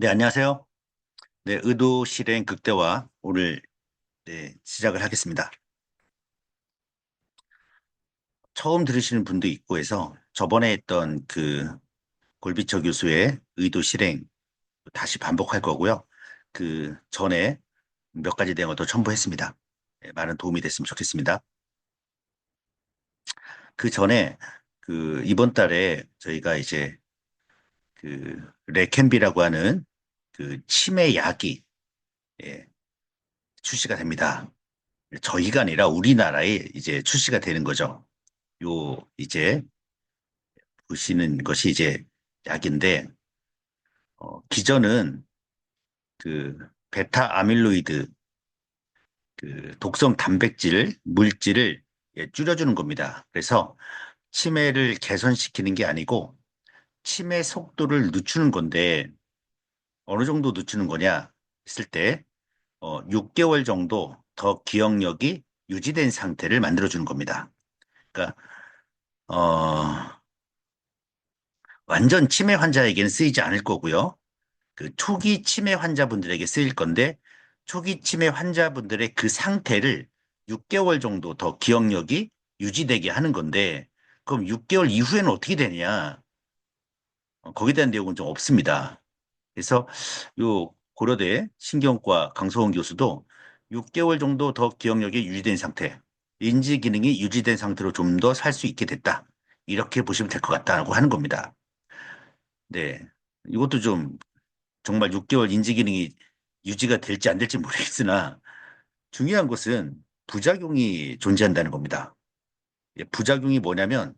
네, 안녕하세요. 네, 의도 실행 극대화 오늘 네, 시작을 하겠습니다. 처음 들으시는 분도 있고 해서 저번에 했던 그 골비처 교수의 의도 실행 다시 반복할 거고요. 그 전에 몇 가지 내용을 더 첨부했습니다. 네, 많은 도움이 됐으면 좋겠습니다. 그 전에 그 이번 달에 저희가 이제 그 레캔비라고 하는 그 치매 약이 예, 출시가 됩니다. 저희가 아니라 우리나라에 이제 출시가 되는 거죠. 요 이제 보시는 것이 이제 약인데 기존은 그 베타 아밀로이드 그 독성 단백질 물질을 줄여주는 겁니다. 그래서 치매를 개선시키는 게 아니고 치매 속도를 늦추는 건데 어느 정도 늦추는 거냐 했을 때 6개월 정도 더 기억력이 유지된 상태를 만들어주는 겁니다. 그러니까 완전 치매 환자에게는 쓰이지 않을 거고요. 그 초기 치매 환자분들에게 쓰일 건데 초기 치매 환자분들의 그 상태를 6개월 정도 더 기억력이 유지되게 하는 건데 그럼 6개월 이후에는 어떻게 되냐? 거기에 대한 내용은 좀 없습니다. 그래서 요 고려대 신경과 강소원 교수도 6개월 정도 더 기억력이 유지된 상태, 인지 기능이 유지된 상태로 좀 더 살 수 있게 됐다. 이렇게 보시면 될 것 같다고 하는 겁니다. 네. 이것도 좀 정말 6개월 인지 기능이 유지가 될지 안 될지 모르겠으나 중요한 것은 부작용이 존재한다는 겁니다. 예, 부작용이 뭐냐면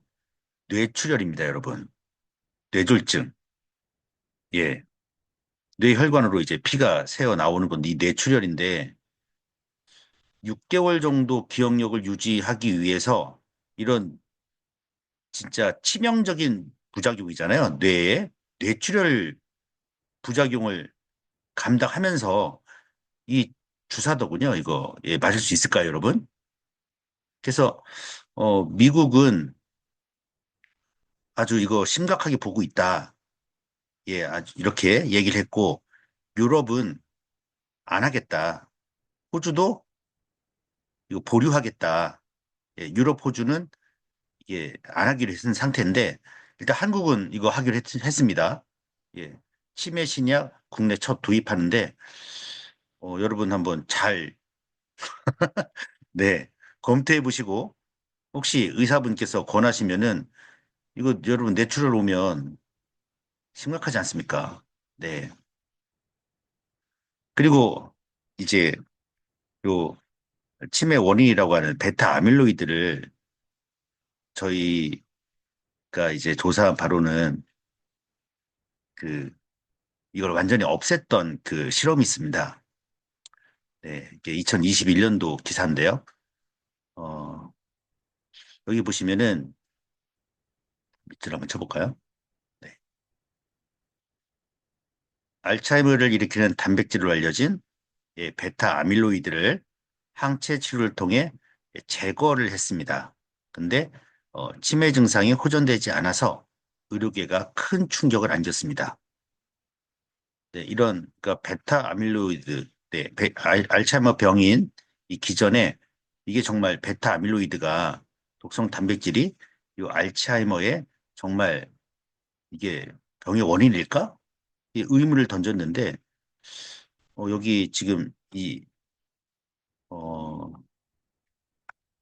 뇌출혈입니다, 여러분. 뇌졸중. 예. 뇌혈관으로 이제 피가 새어 나오는 건데 이 뇌출혈인데 6개월 정도 기억력을 유지하기 위해서 이런 진짜 치명적인 부작용이잖아요. 뇌에 뇌출혈 부작용을 감당하면서 이 주사더군요. 이거 예, 맞을 수 있을까요, 여러분? 그래서 미국은 아주 이거 심각하게 보고 있다. 예, 아주 이렇게 얘기를 했고 유럽은 안 하겠다. 호주도 이거 보류하겠다. 예, 유럽, 호주는 이게 안 하기로 했은 상태인데 일단 한국은 이거 하기로 했습니다. 예, 치매 신약 국내 첫 도입하는데 여러분 한번 잘 네, 검토해 보시고 혹시 의사분께서 권하시면은 이거 여러분 뇌출혈 오면 심각하지 않습니까? 네. 그리고 이제 요 치매 원인이라고 하는 베타 아밀로이드를 저희가 이제 조사한 바로는 그 이걸 완전히 없앴던 그 실험이 있습니다. 네, 이게 2021년도 기사인데요. 어, 여기 보시면은 밑으로 한번 쳐볼까요? 네. 알츠하이머를 일으키는 단백질로 알려진 베타 아밀로이드를 항체 치료를 통해 제거를 했습니다. 근데 치매 증상이 호전되지 않아서 의료계가 큰 충격을 안겼습니다. 네, 이런 그러니까 베타 아밀로이드, 네, 알츠하이머 병인 이 기전에 이게 정말 베타 아밀로이드가 독성 단백질이 이 알츠하이머의 정말 이게 병의 원인일까? 이 의문을 던졌는데 여기 지금 어,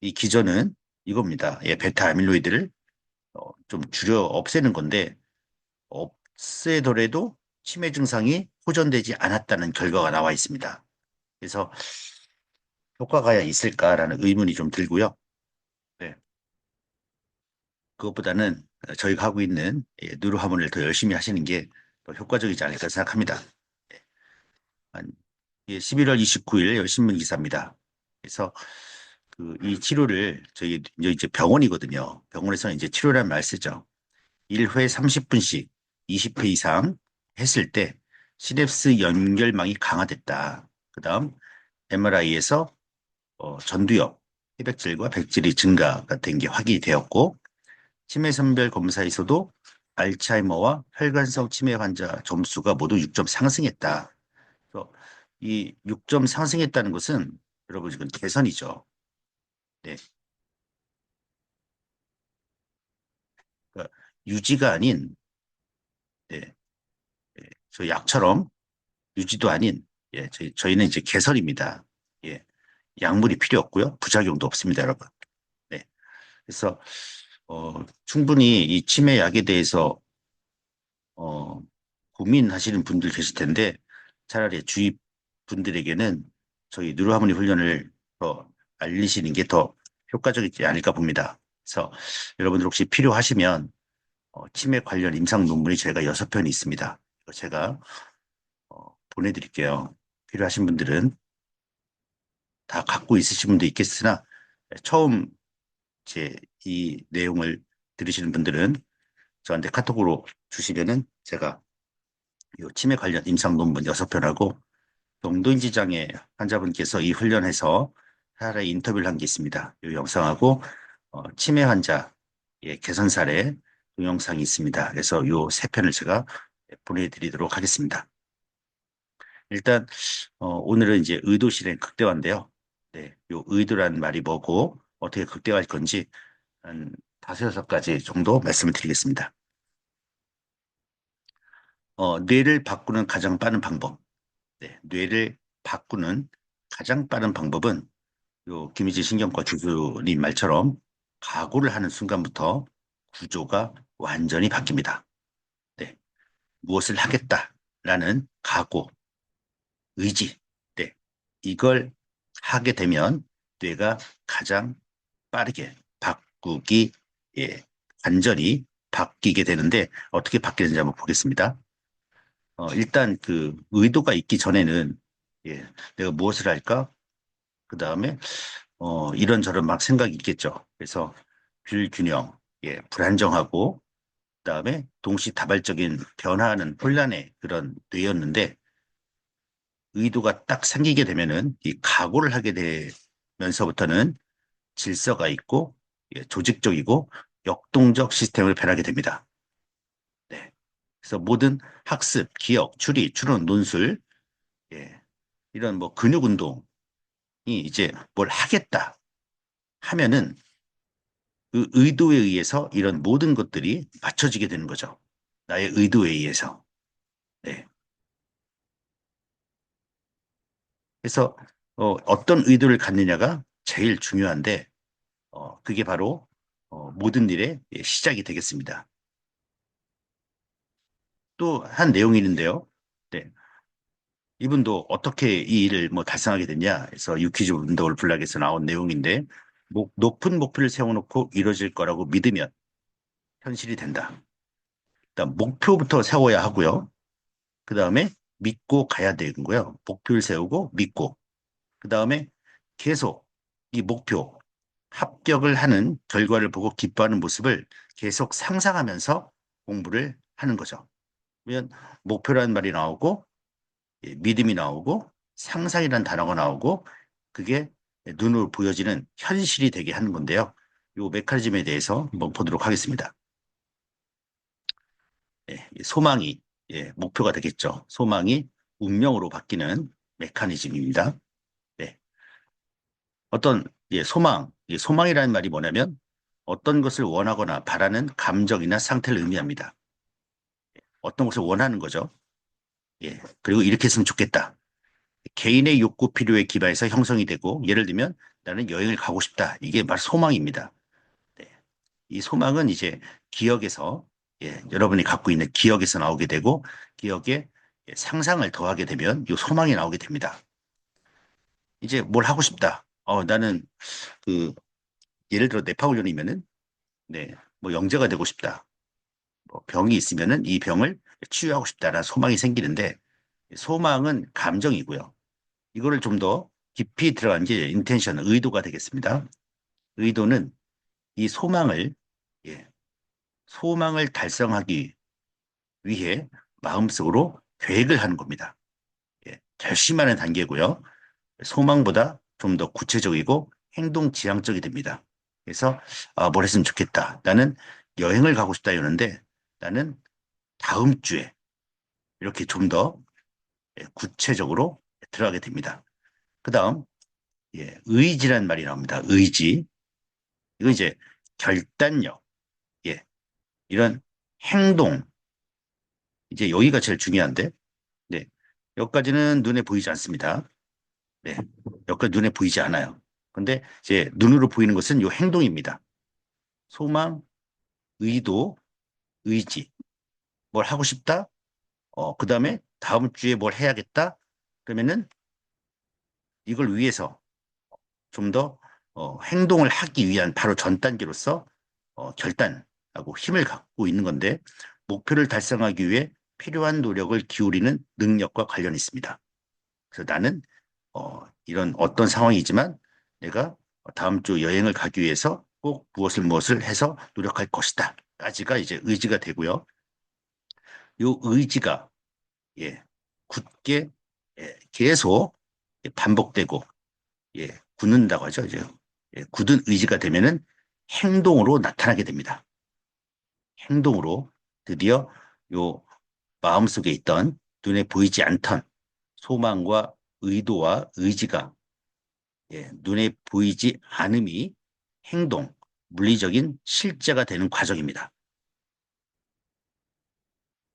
이 기전은 이겁니다. 예, 베타 아밀로이드를 좀 줄여 없애는 건데 없애더라도 치매 증상이 호전되지 않았다는 결과가 나와 있습니다. 그래서 효과가 있을까라는 의문이 좀 들고요. 네, 그것보다는 저희가 하고 있는 누르하몬을 더 열심히 하시는 게 더 효과적이지 않을까 생각합니다. 네, 한 11월 29일 신문 기사입니다. 그래서 그 이 치료를 저희 이제 병원이거든요. 병원에서는 이제 치료라는 말 쓰죠. 1회 30분씩 20회 이상 했을 때 시냅스 연결망이 강화됐다. 그다음 MRI에서 전두엽, 폐백질과 백질이 증가가 된 게 확인이 되었고 치매 선별 검사에서도 알츠하이머와 혈관성 치매 환자 점수가 모두 6점 상승했다. 그래서 이 6점 상승했다는 것은 여러분 지금 개선이죠. 네. 그러니까 유지가 아닌 네, 네, 저 약처럼 유지도 아닌 저희는 이제 개선입니다. 예, 약물이 필요 없고요. 부작용도 없습니다, 여러분. 네. 그래서 충분히 이 치매 약에 대해서 어, 고민하시는 분들 계실 텐데 차라리 주위 분들에게는 저희 누르하모니 훈련을 더 알리시는 게 더 효과적이지 않을까 봅니다. 그래서 여러분들 혹시 필요하시면 치매 관련 임상 논문이 제가 6편이 있습니다. 이거 제가 보내드릴게요. 필요하신 분들은 다 갖고 있으신 분도 있겠으나 처음 제 이 내용을 들으시는 분들은 저한테 카톡으로 주시면은 제가 이 치매 관련 임상 논문 6편하고 동도인지 장애 환자분께서 이 훈련해서 하나의 인터뷰를 한 게 있습니다. 이 영상하고 치매 환자의 개선 사례 동영상이 있습니다. 그래서 이 세 편을 제가 보내드리도록 하겠습니다. 일단 오늘은 이제 의도 실행 극대화인데요. 네, 요 의도란 말이 뭐고 어떻게 극대화할 건지 한 다섯 여섯 가지 정도 말씀을 드리겠습니다. 뇌를 바꾸는 가장 빠른 방법. 네, 뇌를 바꾸는 가장 빠른 방법은 요 김희지 신경과 교수님 말처럼 각오를 하는 순간부터 구조가 완전히 바뀝니다. 네, 무엇을 하겠다라는 각오, 의지, 네, 이걸 하게 되면 뇌가 가장 빠르게 바꾸기, 예, 완전히 바뀌게 되는데 어떻게 바뀌는지 한번 보겠습니다. 일단 그 의도가 있기 전에는 예, 내가 무엇을 할까? 그 다음에 이런저런 막 생각이 있겠죠. 그래서 불균형, 예, 불안정하고 그다음에 동시다발적인 변화하는 혼란의 그런 뇌였는데 의도가 딱 생기게 되면은 이 각오를 하게 되면서부터는 질서가 있고 예, 조직적이고 역동적 시스템을 변하게 됩니다. 네. 그래서 모든 학습, 기억, 추리, 추론, 논술, 예, 이런 뭐 근육 운동이 이제 뭘 하겠다 하면은 그 의도에 의해서 이런 모든 것들이 맞춰지게 되는 거죠. 나의 의도에 의해서. 네. 그래서 떤 의도를 갖느냐가 제일 중요한데 그게 바로 모든 일의 시작이 되겠습니다. 또 한 내용이 있는데요. 네. 이분도 어떻게 이 일을 뭐 달성하게 됐냐 해서 유퀴즈 운동을 블락에서 나온 내용인데 높은 목표를 세워놓고 이루어질 거라고 믿으면 현실이 된다. 일단 목표부터 세워야 하고요. 그 다음에 믿고 가야 되는 거예요. 목표를 세우고 믿고. 그 다음에 계속 이 목표, 합격을 하는 결과를 보고 기뻐하는 모습을 계속 상상하면서 공부를 하는 거죠. 그러면 목표라는 말이 나오고, 예, 믿음이 나오고, 상상이라는 단어가 나오고, 그게 눈으로 보여지는 현실이 되게 하는 건데요. 이 메커니즘에 대해서 한번 보도록 하겠습니다. 예, 소망이 예, 목표가 되겠죠. 소망이 운명으로 바뀌는 메커니즘입니다. 네. 어떤 소망이라는 말이 뭐냐면 어떤 것을 원하거나 바라는 감정이나 상태를 의미합니다. 어떤 것을 원하는 거죠. 예. 그리고 이렇게 했으면 좋겠다. 개인의 욕구 필요에 기반해서 형성이 되고 예를 들면 나는 여행을 가고 싶다. 이게 바로 소망입니다. 네. 이 소망은 이제 기억에서 예, 여러분이 갖고 있는 기억에서 나오게 되고 기억에 상상을 더하게 되면 이 소망이 나오게 됩니다. 이제 뭘 하고 싶다. 나는 그 예를 들어 뇌파훈련이면은 네, 뭐 영재가 되고 싶다. 뭐 병이 있으면은 이 병을 치유하고 싶다라는 소망이 생기는데 소망은 감정이고요. 이거를 좀 더 깊이 들어간 게 인텐션, 의도가 되겠습니다. 의도는 이 예, 소망을 달성하기 위해 마음속으로 계획을 하는 겁니다. 예, 결심하는 단계고요. 소망보다 좀 더 구체적이고 행동 지향적이 됩니다. 그래서 뭘 했으면 좋겠다. 나는 여행을 가고 싶다 이러는데 나는 다음 주에 이렇게 좀 더 구체적으로 들어가게 됩니다. 그 다음, 의지란 말이 나옵니다. 의지. 이거 이제 결단력, 예, 이런 행동, 이제 여기가 제일 중요한데, 네, 여기까지는 눈에 보이지 않습니다. 네, 여기까지 눈에 보이지 않아요. 근데 이제 눈으로 보이는 것은 이 행동입니다. 소망, 의도, 의지. 뭘 하고 싶다? 그 다음에 다음 주에 뭘 해야겠다? 그러면은 이걸 위해서 좀 더 행동을 하기 위한 바로 전 단계로서 결단하고 힘을 갖고 있는 건데 목표를 달성하기 위해 필요한 노력을 기울이는 능력과 관련이 있습니다. 그래서 나는 이런 어떤 상황이지만 내가 다음 주 여행을 가기 위해서 꼭 무엇을 해서 노력할 것이다. 까지가 이제 의지가 되고요. 요 의지가 예, 굳게 계속 반복되고 굳는다고 하죠. 이제 굳은 의지가 되면은 행동으로 나타나게 됩니다. 행동으로 드디어 요 마음속에 있던 눈에 보이지 않던 소망과 의도와 의지가 눈에 보이지 않음이 행동, 물리적인 실제가 되는 과정입니다.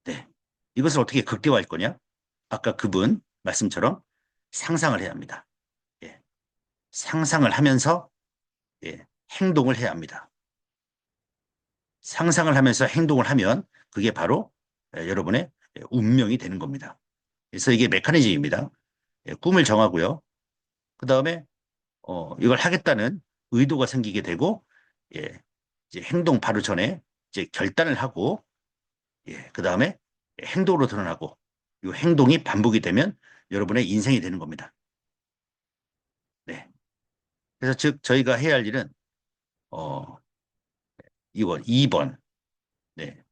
네. 이것을 어떻게 극대화할 거냐? 아까 그분 말씀처럼 상상을 해야 합니다. 예. 상상을 하면서 행동을 해야 합니다. 상상을 하면서 행동을 하면 그게 바로 여러분의 운명이 되는 겁니다. 그래서 이게 메커니즘입니다. 꿈을 정하고요. 그 다음에 이걸 하겠다는 의도가 생기게 되고 예, 이제 행동 바로 전에 이제 결단을 하고 그 다음에 행동으로 드러나고 이 행동이 반복이 되면 여러분의 인생이 되는 겁니다. 네. 그래서 즉 저희가 해야 할 일은 어, 이번 2번, 네,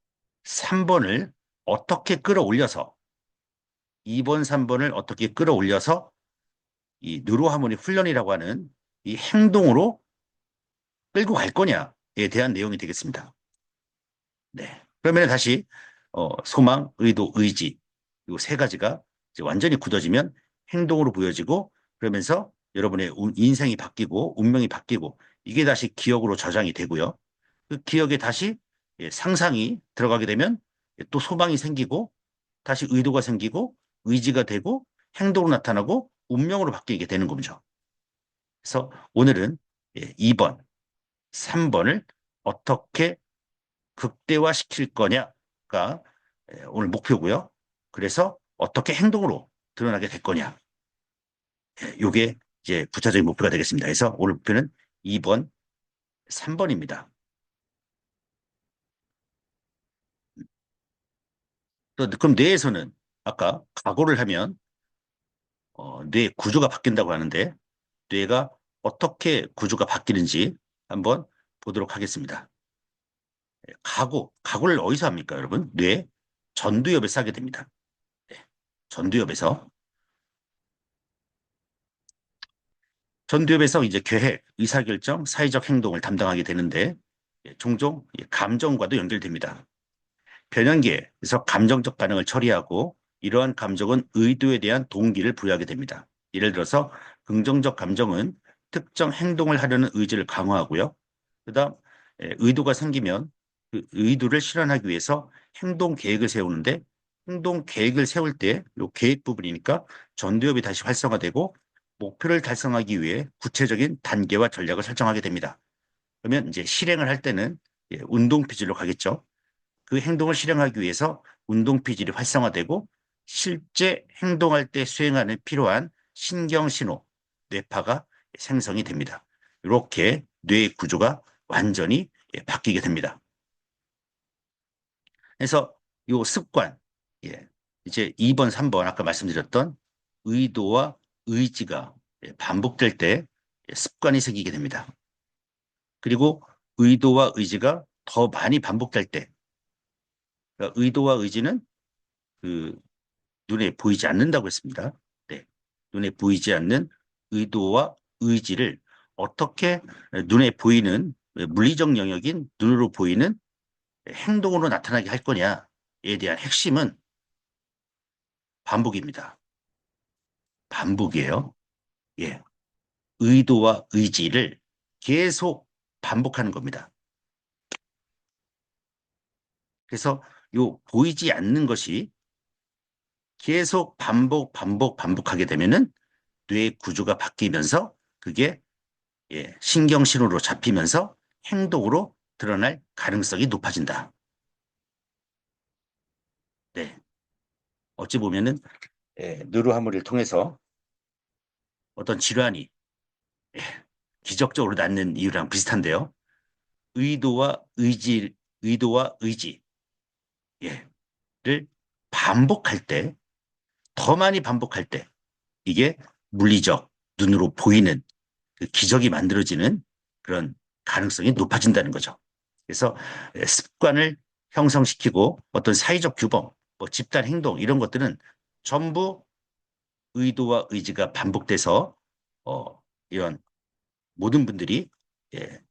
3번을 어떻게 끌어올려서 2번, 3번을 어떻게 끌어올려서 이 뉴로하모니 훈련이라고 하는 이 행동으로 끌고 갈 거냐에 대한 내용이 되겠습니다. 네. 그러면 다시 소망, 의도, 의지 이 세 가지가 이제 완전히 굳어지면 행동으로 보여지고 그러면서 여러분의 인생이 바뀌고 운명이 바뀌고 이게 다시 기억으로 저장이 되고요. 그 기억에 다시 상상이 들어가게 되면 또 소망이 생기고 다시 의도가 생기고 의지가 되고 행동으로 나타나고 운명으로 바뀌게 되는 거죠. 그래서 오늘은 2번, 3번을 어떻게 극대화시킬 거냐가 오늘 목표고요. 그래서 어떻게 행동으로 드러나게 될 거냐. 이게 이제 구체적인 목표가 되겠습니다. 그래서 오늘 목표는 2번, 3번입니다. 또 그럼 뇌에서는 아까 각오를 하면 뇌 구조가 바뀐다고 하는데 뇌가 어떻게 구조가 바뀌는지 한번 보도록 하겠습니다. 각오를 어디서 합니까, 여러분? 뇌 전두엽에서 하게 됩니다. 네, 전두엽에서. 전두엽에서 이제 계획, 의사결정, 사회적 행동을 담당하게 되는데 종종 감정과도 연결됩니다. 변연계에서 감정적 반응을 처리하고 이러한 감정은 의도에 대한 동기를 부여하게 됩니다. 예를 들어서 긍정적 감정은 특정 행동을 하려는 의지를 강화하고요. 그다음 의도가 생기면 그 의도를 실현하기 위해서 행동 계획을 세우는데 행동 계획을 세울 때 이 계획 부분이니까 전두엽이 다시 활성화되고 목표를 달성하기 위해 구체적인 단계와 전략을 설정하게 됩니다. 그러면 이제 실행을 할 때는 운동 피질로 가겠죠. 그 행동을 실행하기 위해서 운동 피질이 활성화되고 실제 행동할 때 수행하는 필요한 신경 신호, 뇌파가 생성이 됩니다. 이렇게 뇌의 구조가 완전히 바뀌게 됩니다. 그래서 이 습관, 이제 2번, 3번 아까 말씀드렸던 의도와 의지가 반복될 때 습관이 생기게 됩니다. 그리고 의도와 의지가 더 많이 반복될 때, 그러니까 의도와 의지는 그 눈에 보이지 않는다고 했습니다. 네. 눈에 보이지 않는 의도와 의지를 어떻게 눈에 보이는 물리적 영역인 눈으로 보이는 행동으로 나타나게 할 거냐에 대한 핵심은 반복입니다. 반복이에요. 예. 의도와 의지를 계속 반복하는 겁니다. 그래서 요 보이지 않는 것이 계속 반복하게 되면은 뇌 구조가 바뀌면서 그게 신경 신호로 잡히면서 행동으로 드러날 가능성이 높아진다. 네. 어찌 보면은 뉴로하모를 통해서 어떤 질환이 예, 기적적으로 낫는 이유랑 비슷한데요. 의도와 의지, 의도와 의지, 예, 를 반복할 때, 더 많이 반복할 때, 이게 물리적, 눈으로 보이는 그 기적이 만들어지는 그런 가능성이 높아진다는 거죠. 그래서 습관을 형성시키고 어떤 사회적 규범, 뭐 집단 행동 이런 것들은 전부 의도와 의지가 반복돼서 어, 이런 모든 분들이 예,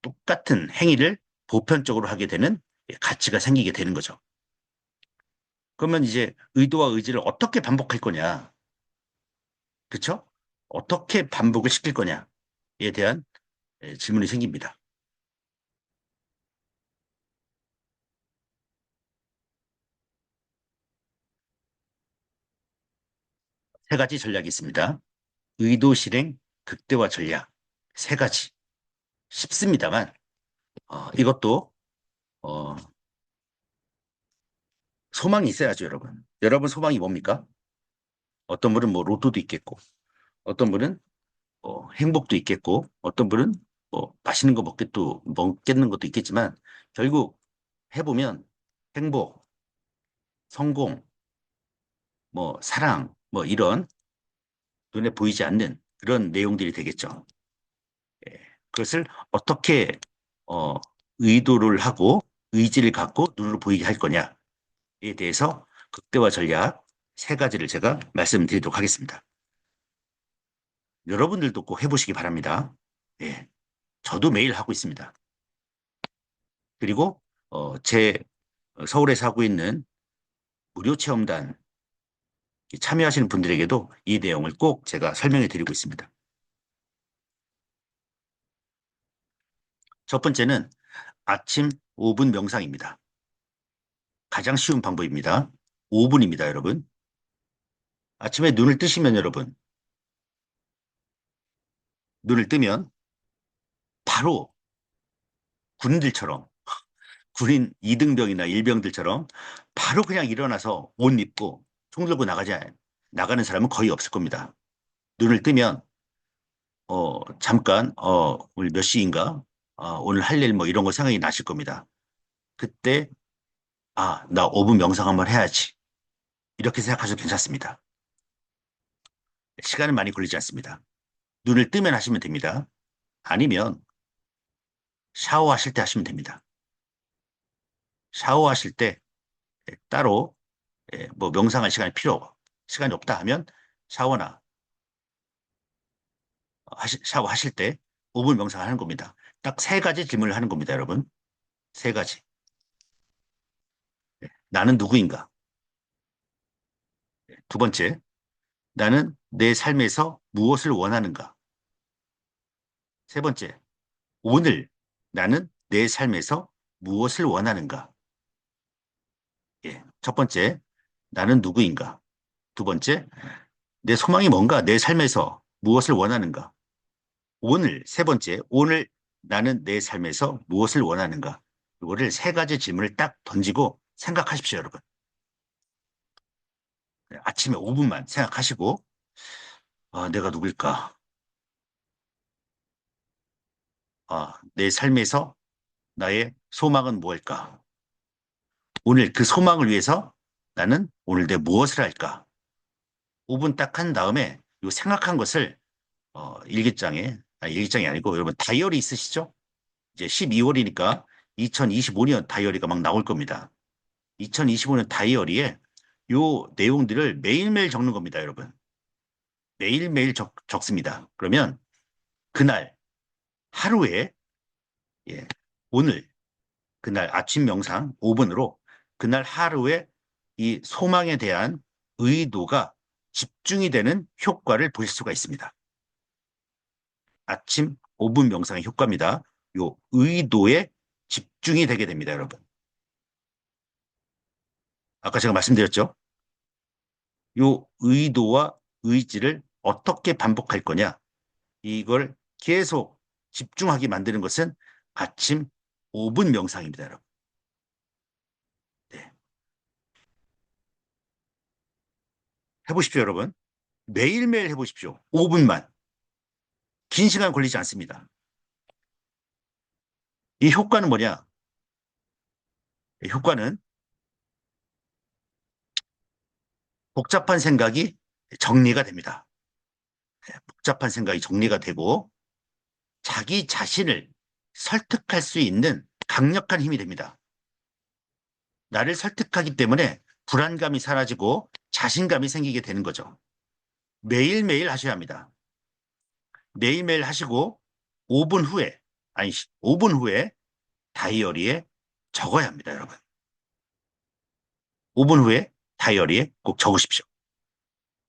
똑같은 행위를 보편적으로 하게 되는 가치가 생기게 되는 거죠. 그러면 이제 의도와 의지를 어떻게 반복할 거냐, 그렇죠? 어떻게 반복을 시킬 거냐에 대한 질문이 생깁니다. 세 가지 전략이 있습니다. 의도 실행, 극대화 전략 세 가지 쉽습니다만 이것도 어, 소망이 있어야죠, 여러분. 여러분 소망이 뭡니까? 어떤 분은 뭐 로또도 있겠고, 어떤 분은 행복도 있겠고, 어떤 분은 뭐 맛있는 거 먹겠는 것도 있겠지만 결국 해보면 행복, 성공, 뭐 사랑, 뭐 이런 눈에 보이지 않는 그런 내용들이 되겠죠. 예. 그것을 어떻게 어, 의도를 하고 의지를 갖고 눈으로 보이게 할 거냐에 대해서 극대화 전략 세 가지를 제가 말씀드리도록 하겠습니다. 여러분들도 꼭 해보시기 바랍니다. 예. 저도 매일 하고 있습니다. 그리고 제 서울에서 하고 있는 무료 체험단 참여하시는 분들에게도 이 내용을 꼭 제가 설명해 드리고 있습니다. 첫 번째는 아침 5분 명상입니다. 가장 쉬운 방법입니다. 5분입니다, 여러분. 아침에 눈을 뜨시면 여러분, 눈을 뜨면 바로 군인들처럼, 군인 이등병이나 일병들처럼 바로 그냥 일어나서 옷 입고 총 들고 나가는 사람은 거의 없을 겁니다. 눈을 뜨면, 잠깐, 오늘 몇 시인가? 오늘 할 일 뭐 이런 거 생각이 나실 겁니다. 그때, 나 5분 명상 한번 해야지. 이렇게 생각하셔도 괜찮습니다. 시간은 많이 걸리지 않습니다. 눈을 뜨면 하시면 됩니다. 아니면 샤워하실 때 하시면 됩니다. 샤워하실 때 따로 뭐 명상할 시간이 없다 하면 샤워나 샤워하실 때 5분 명상하는 겁니다. 딱 세 가지 질문을 하는 겁니다, 여러분. 세 가지. 나는 누구인가? 두 번째, 나는 내 삶에서 무엇을 원하는가? 세 번째, 오늘 나는 내 삶에서 무엇을 원하는가? 첫 번째, 나는 누구인가? 두 번째, 내 소망이 뭔가? 내 삶에서 무엇을 원하는가? 세 번째, 오늘 나는 내 삶에서 무엇을 원하는가? 이거를 세 가지 질문을 딱 던지고 생각하십시오, 여러분. 아침에 5분만 생각하시고, 내가 누굴까? 내 삶에서 나의 소망은 무엇일까? 오늘 그 소망을 위해서 나는 오늘 내 무엇을 할까? 5분 딱 한 다음에 이 생각한 것을 일기장이 아니고 여러분 다이어리 있으시죠? 이제 12월이니까 2025년 다이어리가 막 나올 겁니다. 2025년 다이어리에 요 내용들을 매일매일 적는 겁니다, 여러분. 매일매일 적습니다. 그러면 그날 하루에 예, 오늘 그날 아침 명상 5분으로 그날 하루에 이 소망에 대한 의도가 집중이 되는 효과를 보실 수가 있습니다. 아침 5분 명상의 효과입니다. 요 의도에 집중이 되게 됩니다, 여러분. 아까 제가 말씀드렸죠? 요 의도와 의지를 어떻게 반복할 거냐? 이걸 계속 집중하게 만드는 것은 아침 5분 명상입니다, 여러분. 네. 해보십시오, 여러분. 매일매일 해보십시오. 5분만. 긴 시간 걸리지 않습니다. 이 효과는 뭐냐? 이 효과는 복잡한 생각이 정리가 됩니다. 복잡한 생각이 정리가 되고 자기 자신을 설득할 수 있는 강력한 힘이 됩니다. 나를 설득하기 때문에 불안감이 사라지고 자신감이 생기게 되는 거죠. 매일매일 하셔야 합니다. 매일매일 하시고 5분 후에, 아니, 5분 후에 다이어리에 적어야 합니다, 여러분. 5분 후에 다이어리에 꼭 적으십시오.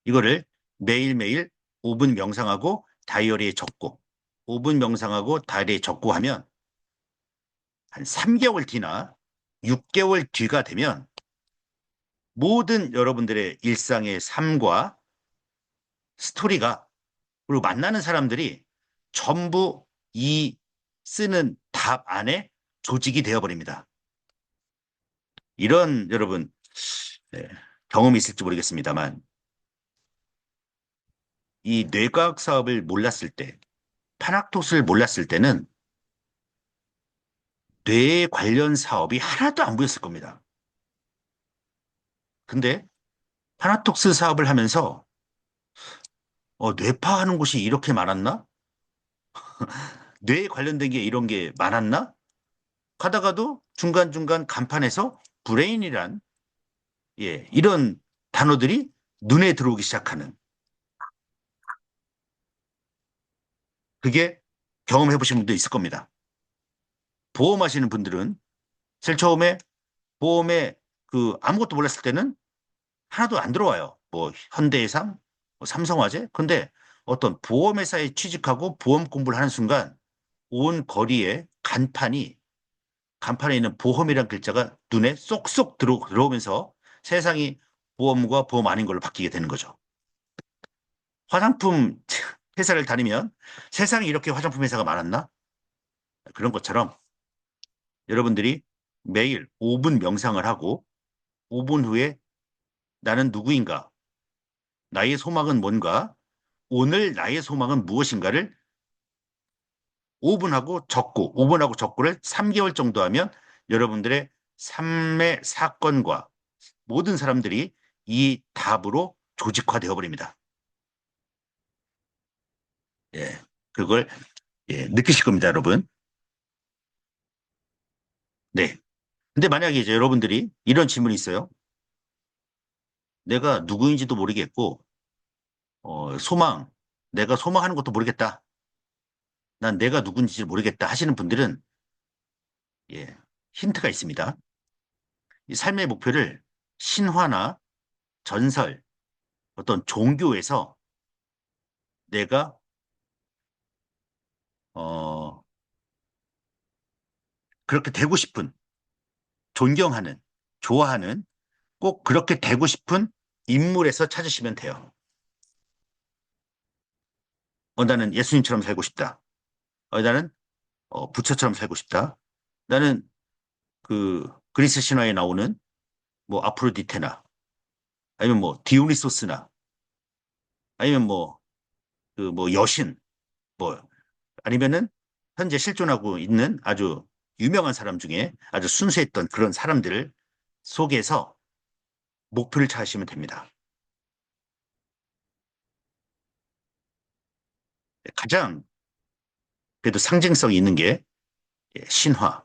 이거를 매일매일 5분 명상하고 다이어리에 적고, 5분 명상하고 다이어리에 적고 하면 한 3개월 뒤나 6개월 뒤가 되면 모든 여러분들의 일상의 삶과 스토리가 그리고 만나는 사람들이 전부 이 쓰는 답 안에 조직이 되어버립니다. 이런 여러분 네, 경험이 있을지 모르겠습니다만 이 뇌과학 사업을 몰랐을 때, 파낙토스를 몰랐을 때는 뇌 관련 사업이 하나도 안 보였을 겁니다. 근데 파나톡스 사업을 하면서 뇌파하는 곳이 이렇게 많았나? 뇌에 관련된 게 이런 게 많았나? 가다가도 중간중간 간판에서 브레인이란 이런 단어들이 눈에 들어오기 시작하는 그게 경험해 보신 분도 있을 겁니다. 보험하시는 분들은 제일 처음에 보험에 그 아무것도 몰랐을 때는 하나도 안 들어와요. 뭐 현대해상, 뭐 삼성화재. 근데 어떤 보험회사에 취직하고 보험 공부를 하는 순간 온 거리에 간판에 있는 보험이라는 글자가 눈에 쏙쏙 들어오면서 세상이 보험과 보험 아닌 걸로 바뀌게 되는 거죠. 화장품 회사를 다니면 세상에 이렇게 화장품 회사가 많았나? 그런 것처럼 여러분들이 매일 5분 명상을 하고 5분 후에 나는 누구인가? 나의 소망은 뭔가? 오늘 나의 소망은 무엇인가를 5분하고 적고를 3개월 정도 하면 여러분들의 삶의 사건과 모든 사람들이 이 답으로 조직화되어 버립니다. 예. 그걸 느끼실 겁니다, 여러분. 네. 근데 만약에 이제 여러분들이 이런 질문이 있어요. 내가 누구인지도 모르겠고, 어, 소망, 내가 소망하는 것도 모르겠다. 난 내가 누군지 모르겠다 하시는 분들은, 예, 힌트가 있습니다. 이 삶의 목표를 신화나 전설, 어떤 종교에서 내가, 어, 그렇게 되고 싶은, 존경하는, 좋아하는, 꼭 그렇게 되고 싶은 인물에서 찾으시면 돼요. 나는 예수님처럼 살고 싶다. 나는 부처처럼 살고 싶다. 나는 그 그리스 신화에 나오는 뭐 아프로디테나 아니면 뭐 디오니소스나 아니면 뭐 그 뭐 여신 뭐 아니면은 현재 실존하고 있는 아주 유명한 사람 중에 아주 순수했던 그런 사람들 속에서 목표를 찾으시면 됩니다. 가장 그래도 상징성이 있는 게 신화,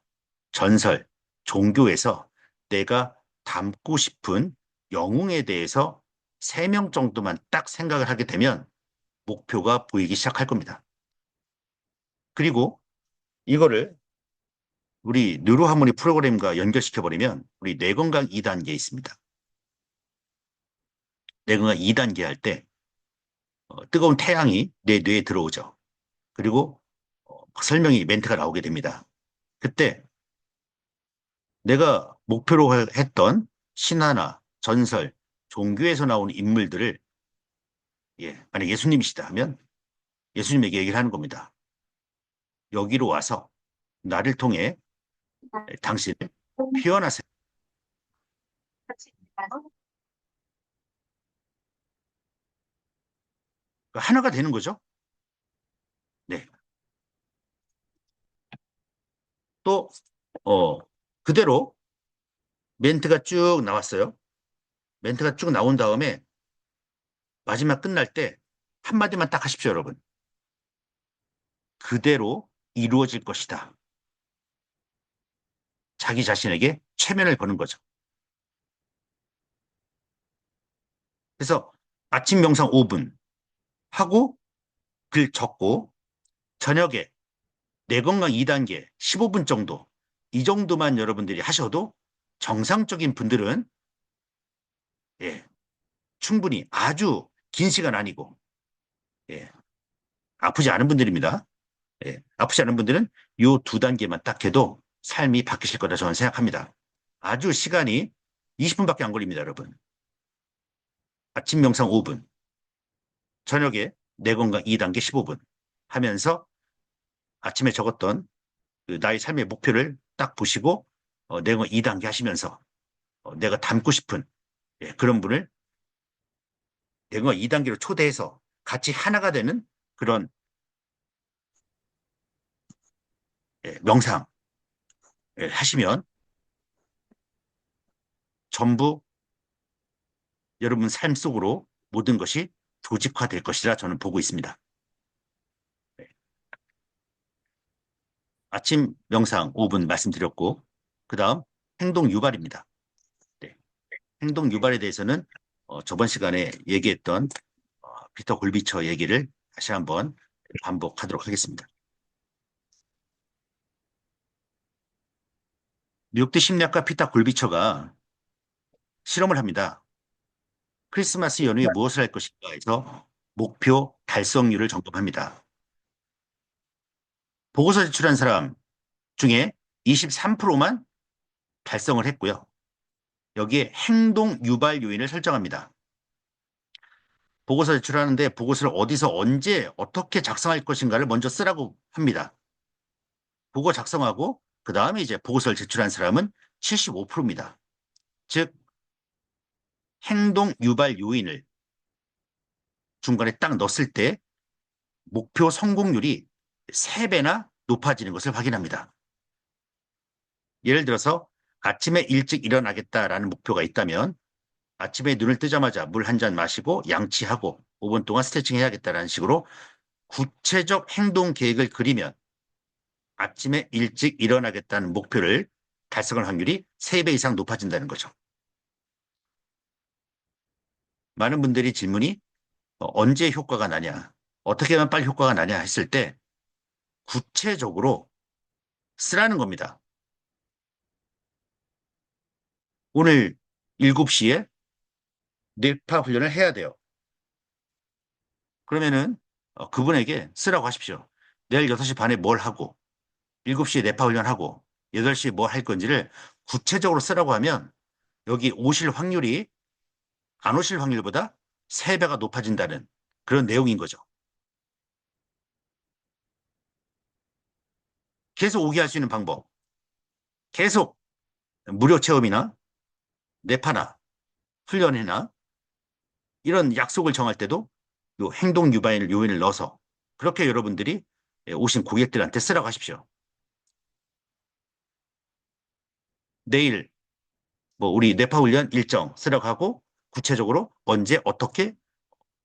전설, 종교에서 내가 닮고 싶은 영웅에 대해서 3명 정도만 딱 생각을 하게 되면 목표가 보이기 시작할 겁니다. 그리고 이거를 우리 뉴로하모니 프로그램과 연결시켜버리면 우리 뇌건강 2단계 있습니다. 뇌건강 2단계 할 때 뜨거운 태양이 내 뇌에 들어오죠. 그리고 설명이 멘트가 나오게 됩니다. 그때 내가 목표로 했던 신화나 전설, 종교에서 나오는 인물들을 만약 예수님이시다 하면 예수님에게 얘기를 하는 겁니다. 여기로 와서 나를 통해 당신을 표현하세요. 그러니까 하나가 되는 거죠. 네. 또 그대로 멘트가 쭉 나왔어요. 멘트가 쭉 나온 다음에 마지막 끝날 때 한마디만 딱 하십시오, 여러분. 그대로 이루어질 것이다. 자기 자신에게 최면을 거는 거죠. 그래서 아침 명상 5분 하고 글 적고 저녁에 뇌건강 2단계 15분 정도 이 정도만 여러분들이 하셔도 정상적인 분들은 예, 충분히 아주 긴 시간 아니고 예, 아프지 않은 분들입니다. 아프지 않은 분들은 요 두 단계만 딱 해도 삶이 바뀌실 거다 저는 생각합니다. 아주 시간이 20분밖에 안 걸립니다, 여러분. 아침 명상 5분, 저녁에 뇌건강 2단계 15분 하면서 아침에 적었던 그 나의 삶의 목표를 딱 보시고 뇌건강 2단계 하시면서 내가 닮고 싶은 그런 분을 뇌건강 2단계로 초대해서 같이 하나가 되는 그런 명상 하시면 전부 여러분 삶 속으로 모든 것이 조직화될 것이라 저는 보고 있습니다. 네. 아침 명상 5분 말씀드렸고, 그 다음 행동 유발입니다. 네. 행동 유발에 대해서는 저번 시간에 얘기했던 피터 골비처 얘기를 다시 한번 반복하도록 하겠습니다. 미국대 심리학과 피터 골비처가 실험을 합니다. 크리스마스 연휴에 무엇을 할 것인가 해서 목표 달성률을 점검합니다. 보고서 제출한 사람 중에 23%만 달성을 했고요. 여기에 행동 유발 요인을 설정합니다. 보고서 제출하는데 보고서를 어디서 언제 어떻게 작성할 것인가를 먼저 쓰라고 합니다. 보고 작성하고 그 다음에 이제 보고서를 제출한 사람은 75%입니다. 즉 행동 유발 요인을 중간에 딱 넣었을 때 목표 성공률이 3배나 높아지는 것을 확인합니다. 예를 들어서 아침에 일찍 일어나겠다라는 목표가 있다면 아침에 눈을 뜨자마자 물 한 잔 마시고 양치하고 5분 동안 스트레칭 해야겠다라는 식으로 구체적 행동 계획을 그리면 아침에 일찍 일어나겠다는 목표를 달성할 확률이 3배 이상 높아진다는 거죠. 많은 분들이 질문이 언제 효과가 나냐, 어떻게 하면 빨리 효과가 나냐 했을 때 구체적으로 쓰라는 겁니다. 오늘 7시에 뇌파 훈련을 해야 돼요. 그러면은 그분에게 쓰라고 하십시오. 내일 6시 반에 뭘 하고 7시에 뇌파 훈련하고 8시에 뭐 할 건지를 구체적으로 쓰라고 하면 여기 오실 확률이 안 오실 확률보다 3배가 높아진다는 그런 내용인 거죠. 계속 오게 할 수 있는 방법. 계속 무료 체험이나 뇌파나 훈련이나 이런 약속을 정할 때도 요 행동 유발 요인을 넣어서 그렇게 여러분들이 오신 고객들한테 쓰라고 하십시오. 내일 뭐 우리 뇌파 훈련 일정 쓰라고 하고 구체적으로 언제 어떻게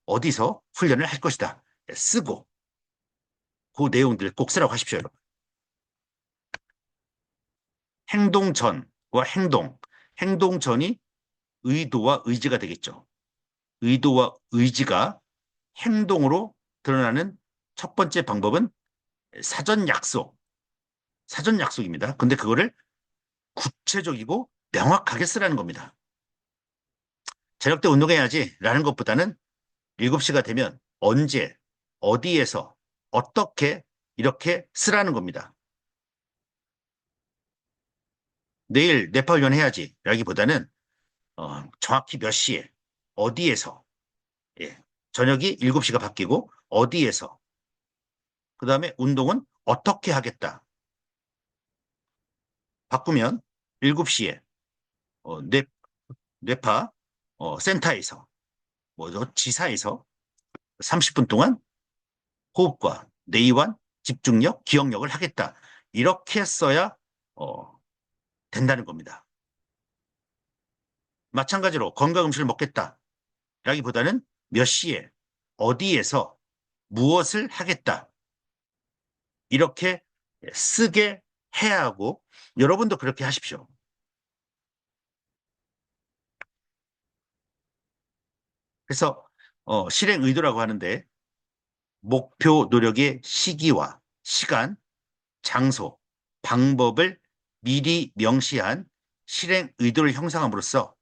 어디서 훈련을 할 것이다 쓰고 그 내용들 꼭 쓰라고 하십시오. 여러분. 행동 전과 행동 전이 의도와 의지가 되겠죠. 의도와 의지가 행동으로 드러나는 첫 번째 방법은 사전 약속. 사전 약속입니다. 근데 그거를 구체적이고 명확하게 쓰라는 겁니다. 저녁 때 운동해야지 라는 것보다는 7시가 되면 언제, 어디에서, 어떻게 이렇게 쓰라는 겁니다. 내일 뇌파 훈련 해야지 라기보다는 정확히 몇 시에, 어디에서, 예. 저녁이 7시가 바뀌고 어디에서, 그 다음에 운동은 어떻게 하겠다. 바꾸면 7시에 뇌파 센터에서, 뭐 지사에서 30분 동안 호흡과 내의완, 집중력, 기억력을 하겠다. 이렇게 써야 어, 된다는 겁니다. 마찬가지로 건강 음식을 먹겠다. 라기보다는 몇 시에, 어디에서, 무엇을 하겠다. 이렇게 쓰게 해야 하고, 여러분도 그렇게 하십시오. 그래서 실행 의도라고 하는데, 목표 노력의 시기와 시간, 장소, 방법을 미리 명시한 실행 의도를 형성함으로써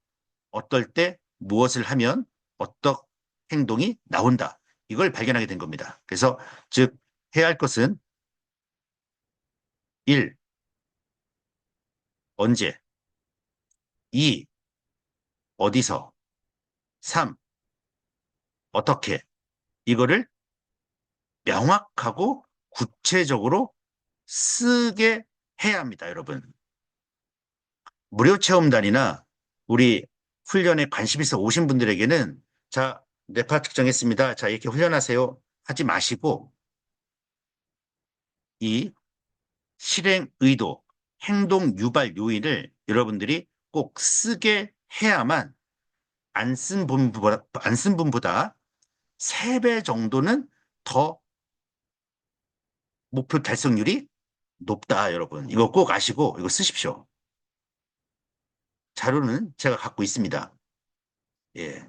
어떨 때 무엇을 하면 어떤 행동이 나온다. 이걸 발견하게 된 겁니다. 그래서 즉 해야 할 것은 1. 언제, 2. 어디서, 3. 어떻게 이거를 명확하고 구체적으로 쓰게 해야 합니다, 여러분. 무료 체험단이나 우리 훈련에 관심 있어 오신 분들에게는 자, 뇌파 측정했습니다. 자, 이렇게 훈련하세요. 하지 마시고 이 실행 의도, 행동 유발 요인을 여러분들이 꼭 쓰게 해야만 안 쓴 분보다 3배 정도는 더 목표 달성률이 높다, 여러분. 이거 꼭 아시고 이거 쓰십시오. 자료는 제가 갖고 있습니다. 예.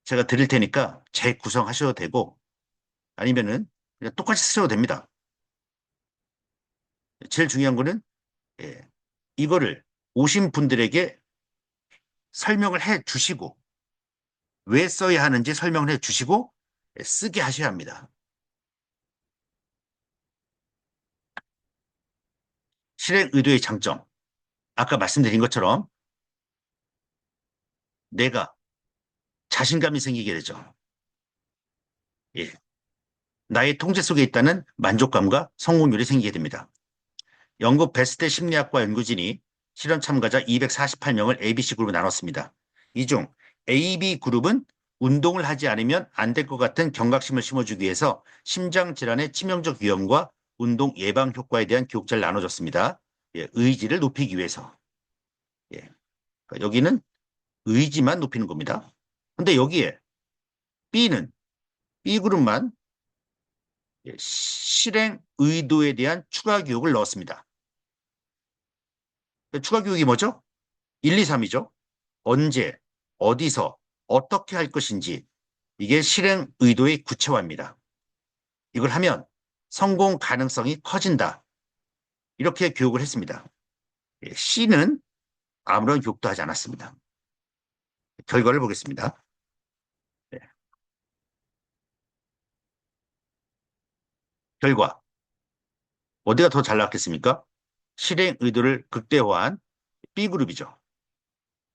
제가 드릴 테니까 재구성하셔도 되고 아니면은 그냥 똑같이 쓰셔도 됩니다. 제일 중요한 거는 예. 이거를 오신 분들에게 설명을 해 주시고 왜 써야 하는지 설명을 해 주시고 쓰게 하셔야 합니다. 실행 의도의 장점. 아까 말씀드린 것처럼 내가 자신감이 생기게 되죠. 예. 나의 통제 속에 있다는 만족감과 성공률이 생기게 됩니다. 영국 베스트 심리학과 연구진이 실험 참가자 248명을 ABC 그룹으로 나눴습니다. 이 중 AB 그룹은 운동을 하지 않으면 안 될 것 같은 경각심을 심어주기 위해서 심장질환의 치명적 위험과 운동 예방 효과에 대한 교육자를 나눠줬습니다. 예, 의지를 높이기 위해서. 예, 그러니까 여기는 의지만 높이는 겁니다. 근데 여기에 B는 B그룹만 실행 의도에 대한 추가 교육을 넣었습니다. 추가 교육이 뭐죠? 1, 2, 3이죠. 언제, 어디서, 어떻게 할 것인지 이게 실행 의도의 구체화입니다. 이걸 하면 성공 가능성이 커진다. 이렇게 교육을 했습니다. C는 아무런 교육도 하지 않았습니다. 결과를 보겠습니다. 네. 결과 어디가 더 잘 나왔겠습니까? 실행 의도를 극대화한 B그룹이죠.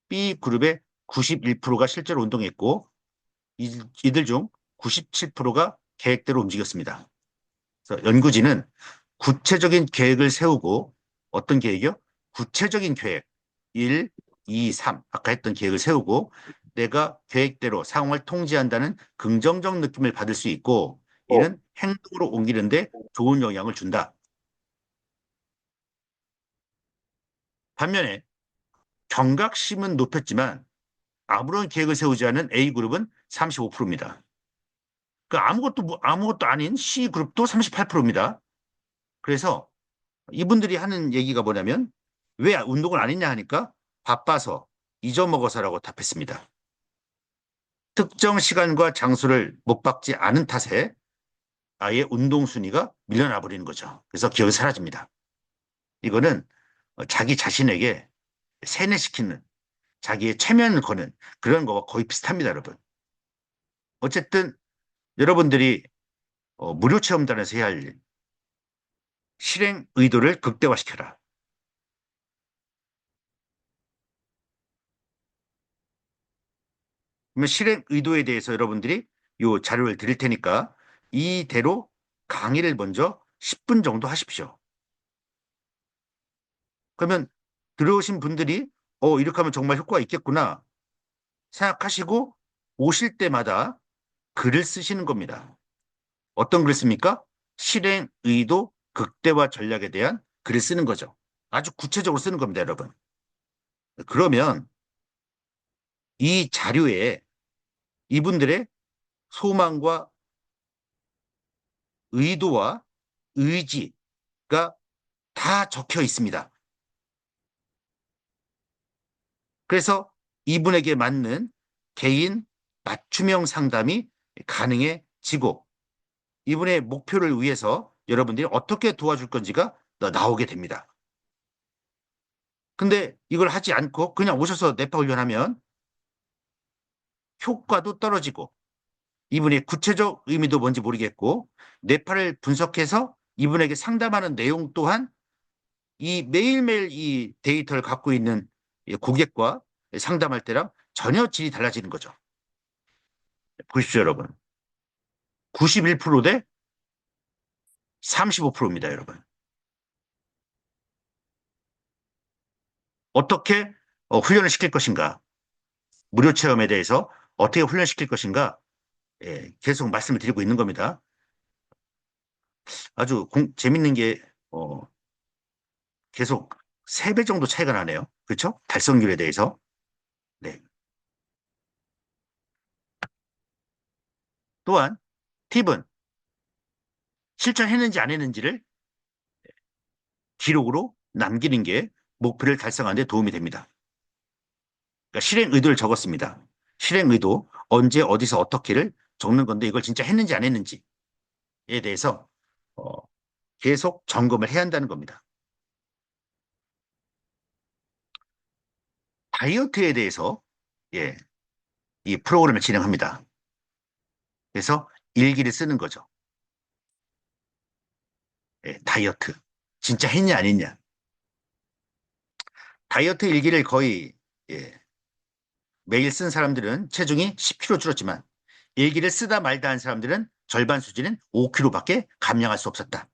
B그룹의 91%가 실제로 운동했고 이들 중 97%가 계획대로 움직였습니다. 그래서 연구진은 구체적인 계획을 세우고 어떤 계획이요? 구체적인 계획 1, 2, 3 아까 했던 계획을 세우고 내가 계획대로 상황을 통제한다는 긍정적 느낌을 받을 수 있고 이는 행동으로 옮기는데 좋은 영향을 준다. 반면에 경각심은 높였지만 아무런 계획을 세우지 않은 A그룹은 35%입니다. 그 아무것도 아닌 C그룹도 38%입니다. 그래서 이분들이 하는 얘기가 뭐냐면 왜 운동을 안 했냐 하니까 바빠서 잊어먹어서라고 답했습니다. 특정 시간과 장소를 못 박지 않은 탓에 아예 운동순위가 밀려나 버리는 거죠. 그래서 기억이 사라집니다. 이거는 자기 자신에게 세뇌시키는, 자기의 체면을 거는 그런 거와 거의 비슷합니다, 여러분. 어쨌든 여러분들이 무료체험단에서 해야 할 일, 실행 의도를 극대화시켜라. 그러면 실행 의도에 대해서 여러분들이 이 자료를 드릴 테니까 이대로 강의를 먼저 10분 정도 하십시오. 그러면 들어오신 분들이 이렇게 하면 정말 효과가 있겠구나 생각하시고 오실 때마다 글을 쓰시는 겁니다. 어떤 글을 씁니까? 실행 의도 극대화 전략에 대한 글을 쓰는 거죠. 아주 구체적으로 쓰는 겁니다, 여러분. 그러면 이 자료에 이분들의 소망과 의도와 의지가 다 적혀 있습니다. 그래서 이분에게 맞는 개인 맞춤형 상담이 가능해지고 이분의 목표를 위해서 여러분들이 어떻게 도와줄 건지가 나오게 됩니다. 근데 이걸 하지 않고 그냥 오셔서 뇌파 훈련하면 효과도 떨어지고 이분의 구체적 의미도 뭔지 모르겠고 뇌파를 분석해서 이분에게 상담하는 내용 또한 이 매일매일 이 데이터를 갖고 있는 고객과 상담할 때랑 전혀 질이 달라지는 거죠. 보십시오, 여러분. 91%대 35%입니다, 여러분. 어떻게 훈련을 시킬 것인가? 무료 체험에 대해서 어떻게 훈련시킬 것인가? 예, 계속 말씀을 드리고 있는 겁니다. 아주 재밌는 게 계속 3배 정도 차이가 나네요. 그렇죠? 달성률에 대해서. 네. 또한 팁은 실천했는지 안 했는지를 기록으로 남기는 게 목표를 달성하는 데 도움이 됩니다. 그러니까 실행 의도를 적었습니다. 실행 의도, 언제, 어디서, 어떻게를 적는 건데 이걸 진짜 했는지 안 했는지에 대해서 어, 계속 점검을 해야 한다는 겁니다. 다이어트에 대해서 예, 이 프로그램을 진행합니다. 그래서 일기를 쓰는 거죠. 예, 다이어트. 진짜 했냐 안 했냐. 다이어트 일기를 거의 예, 매일 쓴 사람들은 체중이 10kg 줄었지만 일기를 쓰다 말다 한 사람들은 절반 수준인 5kg밖에 감량할 수 없었다.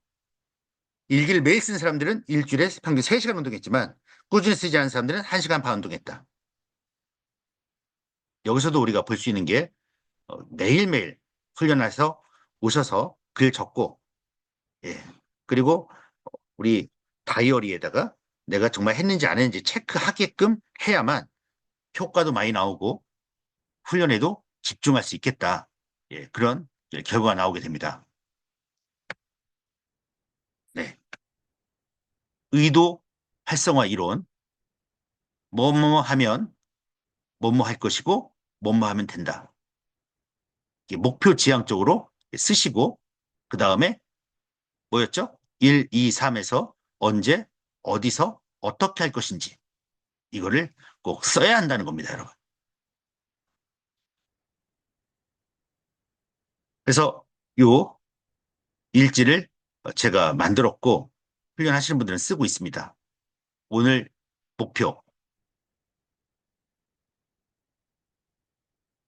일기를 매일 쓴 사람들은 일주일에 평균 3시간 운동했지만 꾸준히 쓰지 않은 사람들은 1시간 반 운동했다. 여기서도 우리가 볼 수 있는 게 매일매일 훈련해서 오셔서 글 적고 예. 그리고 우리 다이어리에다가 내가 정말 했는지 안 했는지 체크하게끔 해야만 효과도 많이 나오고 훈련에도 집중할 수 있겠다. 예, 그런 결과가 나오게 됩니다. 네. 의도 활성화 이론, 뭐뭐 하면 뭐뭐 할 것이고 뭐뭐 하면 된다. 목표 지향적으로 쓰시고 그 다음에 뭐였죠? 1, 2, 3에서 언제, 어디서, 어떻게 할 것인지 이거를 꼭 써야 한다는 겁니다, 여러분. 그래서 요 일지를 제가 만들었고 훈련하시는 분들은 쓰고 있습니다. 오늘 목표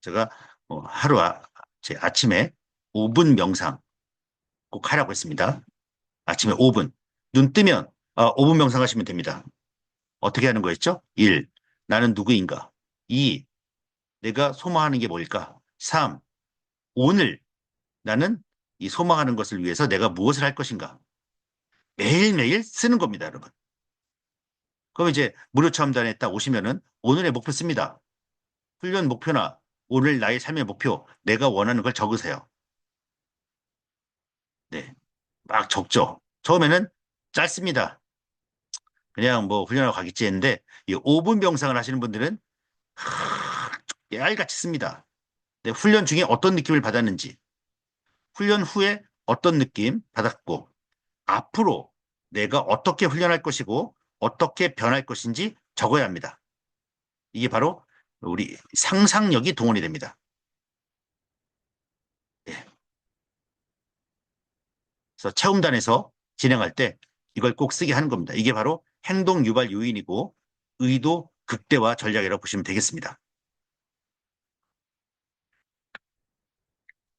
제가 하루 제 아침에 5분 명상 꼭 하라고 했습니다. 아침에 5분. 눈 뜨면 5분 명상하시면 됩니다. 어떻게 하는 거였죠? 1. 나는 누구인가? 2. 내가 소망하는 게 뭘까? 3. 오늘 나는 이 소망하는 것을 위해서 내가 무엇을 할 것인가? 매일매일 쓰는 겁니다, 여러분. 그럼 이제 무료 체험단에 딱 오시면은 오늘의 목표 씁니다. 훈련 목표나 오늘 나의 삶의 목표, 내가 원하는 걸 적으세요. 네. 막 적죠. 처음에는 짧습니다. 그냥 뭐 훈련하고 가겠지 했는데 이 5분 명상을 하시는 분들은 깨알같이 씁니다. 네, 훈련 중에 어떤 느낌을 받았는지, 훈련 후에 어떤 느낌 받았고, 앞으로 내가 어떻게 훈련할 것이고, 어떻게 변할 것인지 적어야 합니다. 이게 바로 우리 상상력이 동원이 됩니다. 예. 그래서 체험단에서 진행할 때 이걸 꼭 쓰게 하는 겁니다. 이게 바로 행동 유발 요인이고 의도 극대화 전략이라고 보시면 되겠습니다.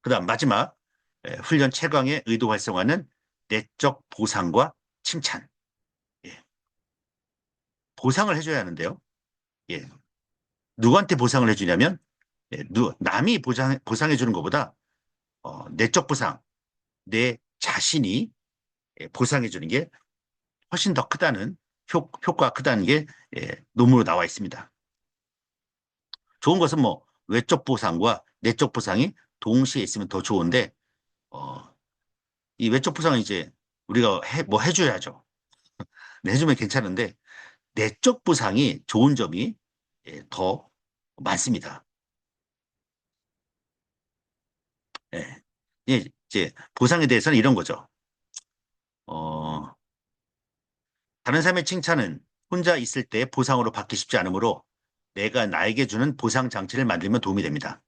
그다음 마지막 훈련 최강의 의도 활성화는 내적 보상과 칭찬. 예. 보상을 해줘야 하는데요. 예. 누구한테 보상을 해주냐면 남이 보상해 주는 것보다 내적 보상, 내 자신이 보상해 주는 게 훨씬 더 크다는 효과가 크다는 게 논문으로 나와 있습니다. 좋은 것은 뭐 외적 보상과 내적 보상이 동시에 있으면 더 좋은데 어, 이 외적 보상은 이제 우리가 뭐 해줘야죠. 네, 해주면 괜찮은데 내적 보상이 좋은 점이 더 많습니다. 예. 이제 보상에 대해서는 이런 거죠. 어, 다른 사람의 칭찬은 혼자 있을 때 보상으로 받기 쉽지 않으므로 내가 나에게 주는 보상 장치를 만들면 도움이 됩니다.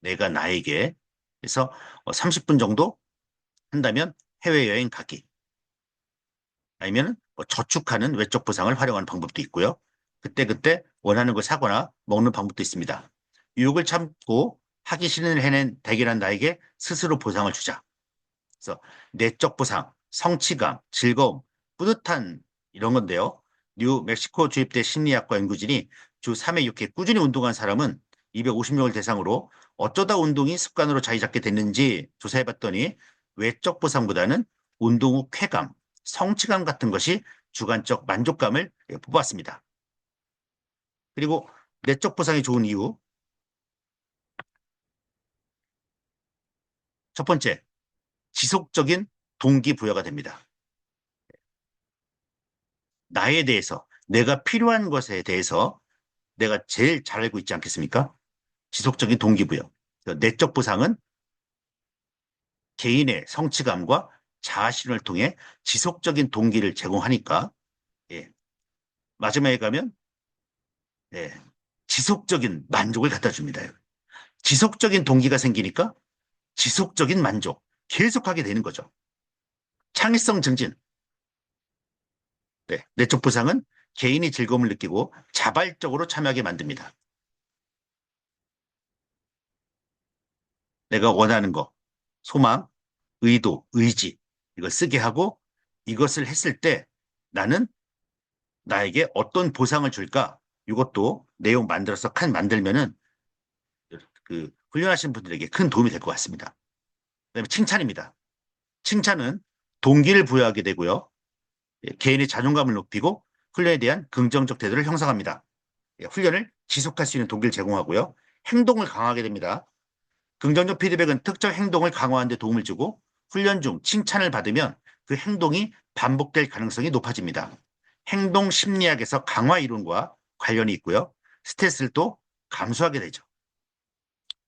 내가 나에게. 그래서 30분 정도 한다면 해외여행 가기. 아니면 뭐 저축하는 외적 보상을 활용하는 방법도 있고요. 그때그때 원하는 걸 사거나 먹는 방법도 있습니다. 유혹을 참고 하기 싫은 일 해낸 대견한 나에게 스스로 보상을 주자. 그래서 내적 보상, 성취감, 즐거움, 뿌듯한 이런 건데요. 뉴 멕시코 주입대 심리학과 연구진이 주 3회 6회 꾸준히 운동한 사람은 250명을 대상으로 어쩌다 운동이 습관으로 자리 잡게 됐는지 조사해봤더니 외적 보상보다는 운동 후 쾌감, 성취감 같은 것이 주관적 만족감을 뽑았습니다. 그리고 내적 보상이 좋은 이유 첫 번째, 지속적인 동기부여가 됩니다. 나에 대해서, 내가 필요한 것에 대해서 내가 제일 잘 알고 있지 않겠습니까? 지속적인 동기부여. 내적 보상은 개인의 성취감과 자아실현을 통해 지속적인 동기를 제공하니까, 예. 마지막에 가면, 예. 지속적인 만족을 갖다 줍니다. 지속적인 동기가 생기니까 지속적인 만족, 계속하게 되는 거죠. 창의성 증진, 네. 내적 보상은 개인이 즐거움을 느끼고 자발적으로 참여하게 만듭니다. 내가 원하는 거, 소망, 의도, 의지, 이걸 쓰게 하고 이것을 했을 때 나는 나에게 어떤 보상을 줄까? 이것도 내용 만들어서 칸 만들면은 그 훈련하신 분들에게 큰 도움이 될 것 같습니다. 그다음에 칭찬입니다. 칭찬은 동기를 부여하게 되고요. 개인의 자존감을 높이고 훈련에 대한 긍정적 태도를 형성합니다. 훈련을 지속할 수 있는 동기를 제공하고요. 행동을 강화하게 됩니다. 긍정적 피드백은 특정 행동을 강화하는 데 도움을 주고 훈련 중 칭찬을 받으면 그 행동이 반복될 가능성이 높아집니다. 행동 심리학에서 강화 이론과 관련이 있고요. 스트레스를 또 감소하게 되죠.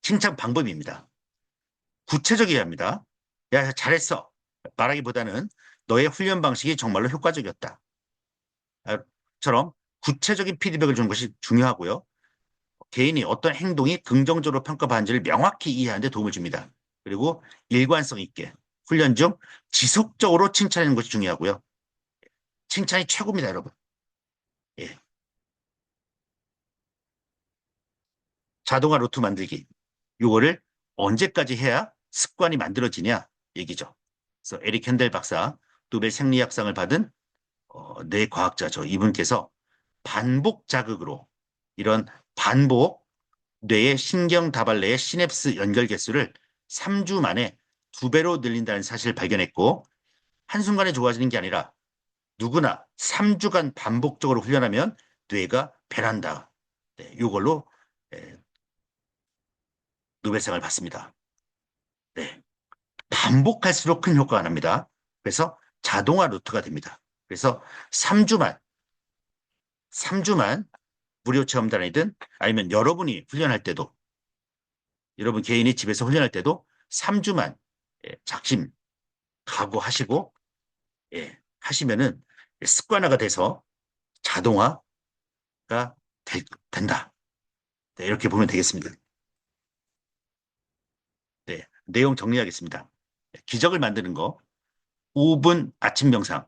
칭찬 방법입니다. 구체적이어야 합니다. 야, 잘했어. 말하기보다는 너의 훈련 방식이 정말로 효과적이었다. 처럼 구체적인 피드백을 주는 것이 중요하고요. 개인이 어떤 행동이 긍정적으로 평가받는지를 명확히 이해하는 데 도움을 줍니다. 그리고 일관성 있게 훈련 중 지속적으로 칭찬하는 것이 중요하고요. 칭찬이 최고입니다, 여러분. 예. 자동화 루트 만들기. 이거를 언제까지 해야 습관이 만들어지냐 얘기죠. 그래서 에릭 헨델 박사 노벨 생리학상을 받은 뇌과학자죠. 이분께서 반복 자극으로 이런 반복 뇌의 신경 다발 내의 시냅스 연결 개수를 3주 만에 2배로 늘린다는 사실을 발견했고 한순간에 좋아지는 게 아니라 누구나 3주간 반복적으로 훈련하면 뇌가 변한다. 네, 이걸로 노벨상을 받습니다. 네, 반복할수록 큰 효과가 납니다. 그래서 자동화 루트가 됩니다. 그래서 3주만 무료 체험단이든 아니면 여러분이 훈련할 때도 여러분 개인이 집에서 훈련할 때도 3주만 작심 각오하시고, 예, 하시면은 습관화가 돼서 자동화가 된다. 네, 이렇게 보면 되겠습니다. 네, 내용 정리하겠습니다. 기적을 만드는 거, 5분 아침 명상.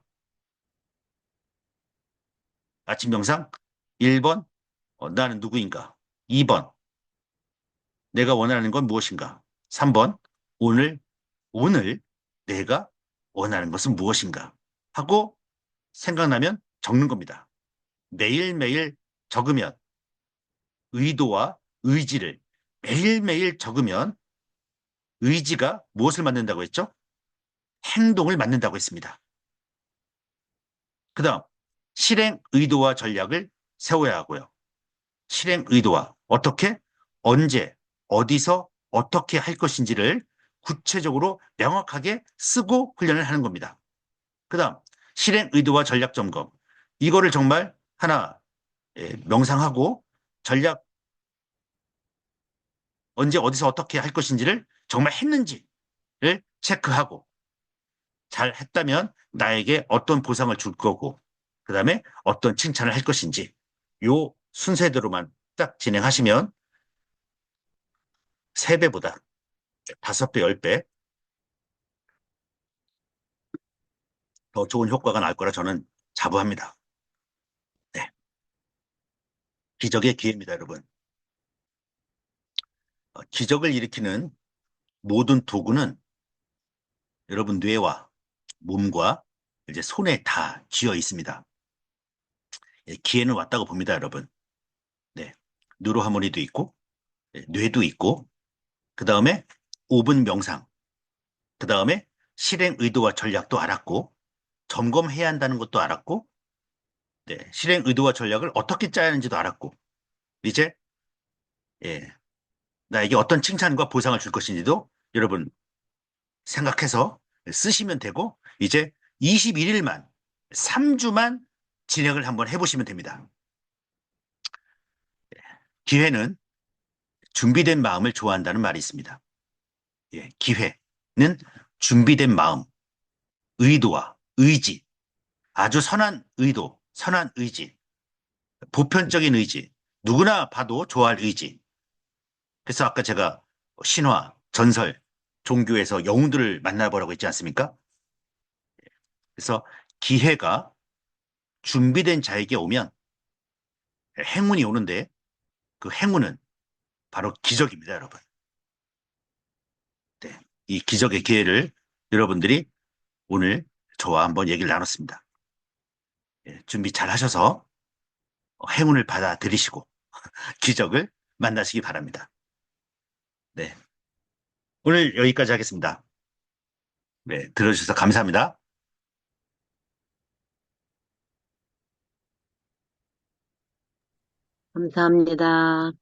아침 명상, 1번, 나는 누구인가? 2번, 내가 원하는 건 무엇인가? 3번, 오늘, 오늘 내가 원하는 것은 무엇인가? 하고 생각나면 적는 겁니다. 매일매일 적으면 의도와 의지를 매일매일 적으면 의지가 무엇을 만든다고 했죠? 행동을 만든다고 했습니다. 그 다음, 실행 의도와 전략을 세워야 하고요. 실행 의도와 어떻게, 언제, 어디서, 어떻게 할 것인지를 구체적으로 명확하게 쓰고 훈련을 하는 겁니다. 그 다음, 실행 의도와 전략 점검. 이거를 정말 하나 명상하고 전략 언제 어디서 어떻게 할 것인지를 정말 했는지를 체크하고 잘 했다면 나에게 어떤 보상을 줄 거고 그 다음에 어떤 칭찬을 할 것인지 요 순서대로만 딱 진행하시면 3배보다 5배, 10배 더 좋은 효과가 날 거라 저는 자부합니다. 네. 기적의 기회입니다, 여러분. 기적을 일으키는 모든 도구는 여러분 뇌와 몸과 이제 손에 다 쥐어 있습니다. 예, 기회는 왔다고 봅니다, 여러분. 네. 뉴로하모니도 있고, 뇌도 있고, 그 다음에 5분 명상, 그 다음에 실행 의도와 전략도 알았고, 점검해야 한다는 것도 알았고, 네. 실행 의도와 전략을 어떻게 짜야 하는지도 알았고, 이제, 예, 나에게 어떤 칭찬과 보상을 줄 것인지도 여러분 생각해서 쓰시면 되고, 이제 21일만, 3주만 진행을 한번 해보시면 됩니다. 기회는 준비된 마음을 좋아한다는 말이 있습니다. 예, 기회는 준비된 마음, 의도와 의지, 아주 선한 의도, 선한 의지, 보편적인 의지, 누구나 봐도 좋아할 의지. 그래서 아까 제가 신화, 전설, 종교에서 영웅들을 만나보라고 했지 않습니까? 그래서 기회가 준비된 자에게 오면 행운이 오는데 그 행운은 바로 기적입니다, 여러분. 네. 이 기적의 기회를 여러분들이 오늘 저와 한번 얘기를 나눴습니다. 예, 준비 잘 하셔서 행운을 받아들이시고 기적을 만나시기 바랍니다. 네. 오늘 여기까지 하겠습니다. 네. 들어주셔서 감사합니다. 감사합니다.